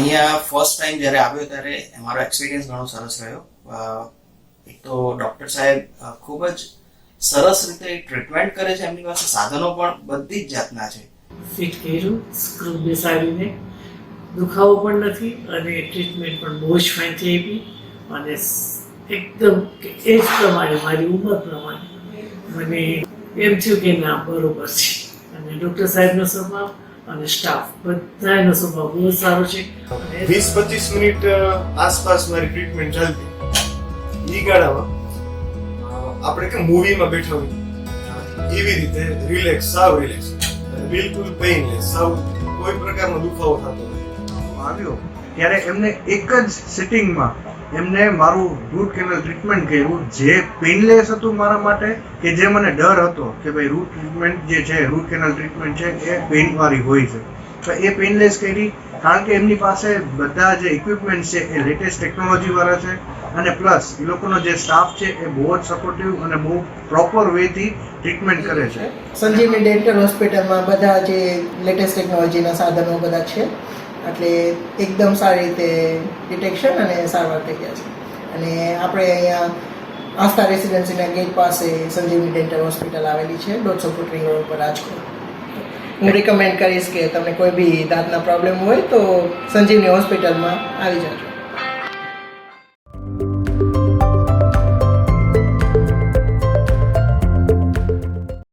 અહીંયા first time જ્યારે આવ્યો ત્યારે મારો એક્સપિરિયન્સ ઘણો સરસ રહ્યો. એક તો ડૉક્ટર સાહેબ ખૂબ જ સરસ રીતે ટ્રીટમેન્ટ કરે છે. એમની પાસે સાધનો પણ બધી જ જાતના છે. ફિટ કર્યું, સ્ક્રૂ બેસાડીને, દુખાવો પણ નથી અને ટ્રીટમેન્ટ પણ બહુ જ ફાઇનથી આપી અને એકદમ એજ પ્રમાણે મારી ઉંમર પ્રમાણે મને એમ થયું કે ના બરોબર છે. અને ડૉક્ટર સાહેબનો સ્વભાવ અને સ્ટાફ બધાનો સ્વભાવ બહુ સારો છે. 20-25 મિનિટ આસપાસ મારી ટ્રીટમેન્ટ ચાલતી. ઈ ગાળામાં આપણે કે મૂવીમાં બેઠા હોય એવી રીતે રિલેક્સ, સાવ રિલેક્સ, બિલકુલ પેઇનલેસ, સાવ કોઈ પ્રકારનો દુખાવો થતો નથી. આવ્યો ત્યારે એમને એક જ સિટિંગમાં એમને મારું રૂટ કેનલ ટ્રીટમેન્ટ કર્યું, જે પેઇનલેસ હતું મારા માટે, કે જે મને ડર હતો કે ભાઈ રૂટ ટ્રીટમેન્ટ જે છે, રૂટ કેનલ ટ્રીટમેન્ટ છે એ પેઇનવાળી હોય છે, તો એ પેઇનલેસ કરી. કારણ કે એમની પાસે બધા જે ઇક્વિપમેન્ટ છે એ લેટેસ્ટ ટેકનોલોજીવાળા છે અને પ્લસ એ લોકોનો જે સ્ટાફ છે એ બહુ જ સપોર્ટિવ અને બહુ પ્રોપર વેથી ટ્રીટમેન્ટ કરે છે. સંજીવની ડેન્ટલ હોસ્પિટલમાં બધા જે લેટેસ્ટ ટેકનોલોજીના સાધનો બધા છે, એટલે એકદમ સારી રીતે ડિટેક્શન અને સારવાર થઈ ગયા છે. અને આપણે અહીંયા આસ્થા રેસિડેન્સીના ગેટ પાસે સંજીવની ડેન્ટલ હોસ્પિટલ આવેલી છે, 150 ફૂટ રિંગ રોડ પર રાજકોટ. હું રિકમેન્ડ કરીશ કે તમને કોઈ બી દાંતના પ્રોબ્લેમ હોય તો સંજીવની હોસ્પિટલમાં આવી જાજો.